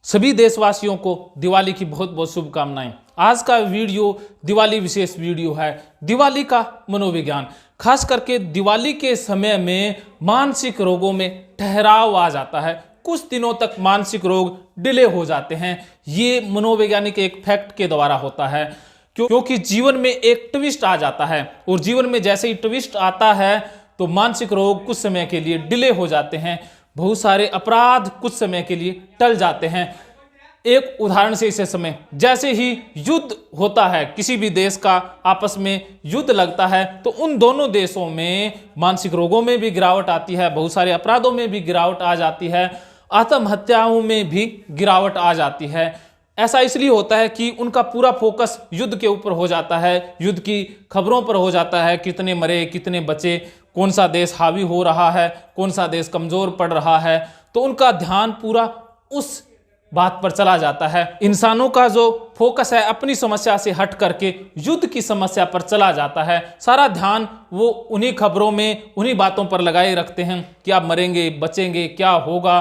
सभी देशवासियों को दिवाली की बहुत बहुत शुभकामनाएं। आज का वीडियो दिवाली विशेष वीडियो है। दिवाली का मनोविज्ञान, खास करके दिवाली के समय में मानसिक रोगों में ठहराव आ जाता है। कुछ दिनों तक मानसिक रोग डिले हो जाते हैं। ये मनोवैज्ञानिक एक फैक्ट के द्वारा होता है, क्योंकि जीवन में एक ट्विस्ट आ जाता है और जीवन में जैसे ही ट्विस्ट आता है तो मानसिक रोग कुछ समय के लिए डिले हो जाते हैं। बहुत सारे अपराध कुछ समय के लिए टल जाते हैं। एक उदाहरण से इसे समय, जैसे ही युद्ध होता है, किसी भी देश का आपस में युद्ध लगता है तो उन दोनों देशों में मानसिक रोगों में भी गिरावट आती है, बहुत सारे अपराधों में भी गिरावट आ जाती है, आत्महत्याओं में भी गिरावट आ जाती है। ऐसा इसलिए होता है कि उनका पूरा फोकस युद्ध के ऊपर हो जाता है, युद्ध की खबरों पर हो जाता है, कितने मरे कितने बचे, कौन सा देश हावी हो रहा है, कौन सा देश कमजोर पड़ रहा है। तो उनका ध्यान पूरा उस बात पर चला जाता है। इंसानों का जो फोकस है अपनी समस्या से हट करके युद्ध की समस्या पर चला जाता है। सारा ध्यान वो उन्हीं खबरों में, उन्हीं बातों पर लगाए रखते हैं कि आप मरेंगे बचेंगे क्या होगा,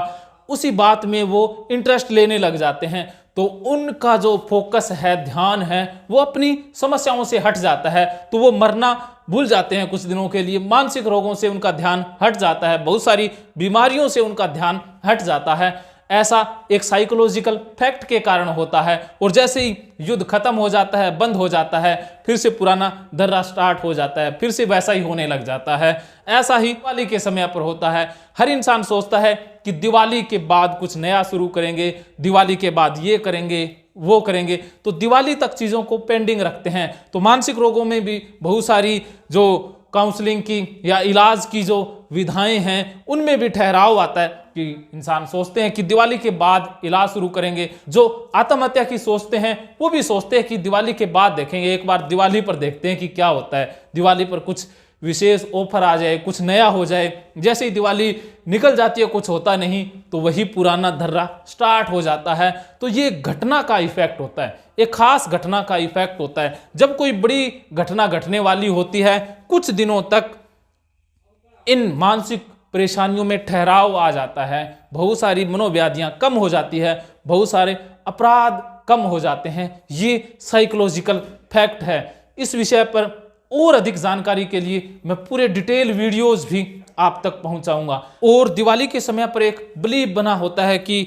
उसी बात में वो इंटरेस्ट लेने लग जाते हैं। तो उनका जो फोकस है, ध्यान है, वो अपनी समस्याओं से हट जाता है। तो वो मरना भूल जाते हैं कुछ दिनों के लिए। मानसिक रोगों से उनका ध्यान हट जाता है, बहुत सारी बीमारियों से उनका ध्यान हट जाता है। ऐसा एक साइकोलॉजिकल फैक्ट के कारण होता है। और जैसे ही युद्ध खत्म हो जाता है, बंद हो जाता है, फिर से पुराना दर्रा स्टार्ट हो जाता है, फिर से वैसा ही होने लग जाता है। ऐसा ही दिवाली के समय पर होता है। हर इंसान सोचता है कि दिवाली के बाद कुछ नया शुरू करेंगे, दिवाली के बाद ये करेंगे वो करेंगे, तो दिवाली तक चीज़ों को पेंडिंग रखते हैं। तो मानसिक रोगों में भी बहुत सारी जो काउंसलिंग की या इलाज की जो विधाएं हैं उनमें भी ठहराव आता है कि इंसान सोचते हैं कि दिवाली के बाद इलाज शुरू करेंगे। जो आत्महत्या की सोचते हैं वो भी सोचते हैं कि दिवाली के बाद देखेंगे, एक बार दिवाली पर देखते हैं कि क्या होता है, दिवाली पर कुछ विशेष ऑफर आ जाए, कुछ नया हो जाए। जैसे ही दिवाली निकल जाती है कुछ होता नहीं, तो वही पुराना धर्रा स्टार्ट हो जाता है। तो ये घटना का इफेक्ट होता है, एक खास घटना का इफेक्ट होता है। जब कोई बड़ी घटना घटने वाली होती है, कुछ दिनों तक इन मानसिक परेशानियों में ठहराव आ जाता है, बहुत सारी मनोव्याधियां कम हो जाती है, बहुत सारे अपराध कम हो जाते हैं। ये साइकोलॉजिकल फैक्ट है। इस विषय पर और अधिक जानकारी के लिए मैं पूरे डिटेल वीडियोस भी आप तक पहुंचाऊंगा। और दिवाली के समय पर एक बिलीव बना होता है कि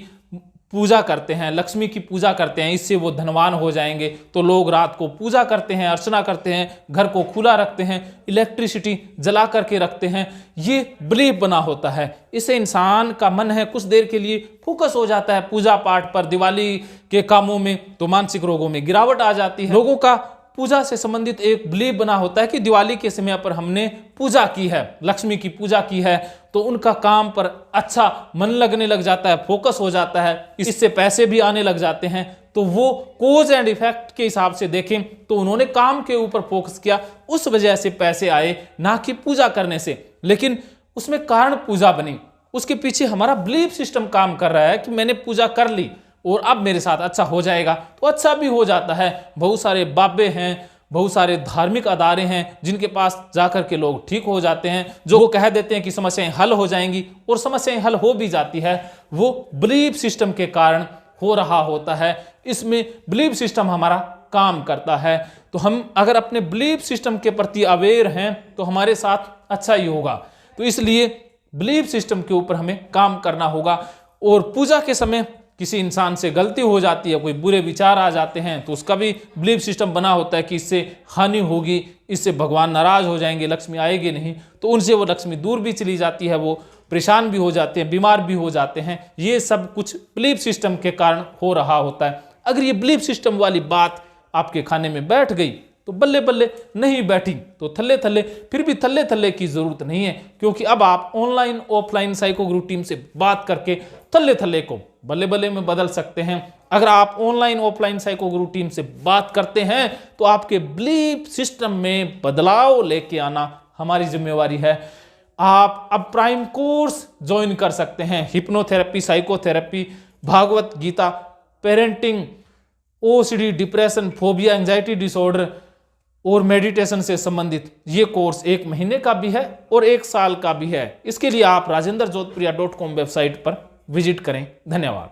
पूजा करते हैं, लक्ष्मी की पूजा करते हैं, इससे वो धनवान हो जाएंगे। तो लोग रात को पूजा करते हैं, अर्चना करते हैं, घर को खुला रखते हैं, इलेक्ट्रिसिटी जला करके रखते हैं। ये बिलीव बना होता है। इससे इंसान का मन है कुछ देर के लिए फोकस हो जाता है पूजा पाठ पर, दिवाली के कामों में, तो मानसिक रोगों में गिरावट आ जाती है। लोगों का पूजा से संबंधित एक बिलीव बना होता है कि दिवाली के समय पर हमने पूजा की है, लक्ष्मी की पूजा की है, तो उनका काम पर अच्छा मन लगने लग जाता है, फोकस हो जाता है, इससे पैसे भी आने लग जाते हैं। तो वो कोज एंड इफेक्ट के हिसाब से देखें तो उन्होंने काम के ऊपर फोकस किया, उस वजह से पैसे आए, ना कि पूजा करने से। लेकिन उसमें कारण पूजा बनी, उसके पीछे हमारा बिलीफ सिस्टम काम कर रहा है कि मैंने पूजा कर ली और अब मेरे साथ अच्छा हो जाएगा, तो अच्छा भी हो जाता है। बहुत सारे बाबे हैं, बहुत सारे धार्मिक अदारे हैं जिनके पास जाकर के लोग ठीक हो जाते हैं, जो वो कह देते हैं कि समस्याएं हल हो जाएंगी, और समस्याएं हल हो भी जाती है। वो बिलीफ सिस्टम के कारण हो रहा होता है। इसमें बिलीफ सिस्टम हमारा काम करता है। तो हम अगर अपने बिलीफ सिस्टम के प्रति अवेयर हैं तो हमारे साथ अच्छा ही होगा। तो इसलिए बिलीफ सिस्टम के ऊपर हमें काम करना होगा। और पूजा के समय किसी इंसान से गलती हो जाती है, कोई बुरे विचार आ जाते हैं, तो उसका भी बिलीफ सिस्टम बना होता है कि इससे हानि होगी, इससे भगवान नाराज हो जाएंगे, लक्ष्मी आएगी नहीं, तो उनसे वो लक्ष्मी दूर भी चली जाती है, वो परेशान भी हो जाते हैं, बीमार भी हो जाते हैं। ये सब कुछ बिलीफ सिस्टम के कारण हो रहा होता है। अगर ये बिलीफ सिस्टम वाली बात आपके खाने में बैठ गई तो बल्ले बल्ले, नहीं बैठी तो थल्ले थल्ले। फिर भी थल्ले थल्ले की जरूरत नहीं है, क्योंकि अब आप ऑनलाइन ऑफलाइन साइको गुरु टीम से बात करके थल्ले थल्ले को बल्ले बल्ले में बदल सकते हैं। अगर आप ऑनलाइन ऑफलाइन साइको गुरु टीम से बात करते हैं तो आपके बिलीफ सिस्टम में बदलाव लेके आना हमारी जिम्मेवारी है। आप अब प्राइम कोर्स ज्वाइन कर सकते हैं, hypnotherapy, psychotherapy, Bhagavad Gita, parenting, OCD, depression, phobia, anxiety disorder और मेडिटेशन से संबंधित ये कोर्स 1 महीने का भी है और 1 साल का भी है। इसके लिए आप rajendra jodhpuria.com वेबसाइट पर विजिट करें। धन्यवाद।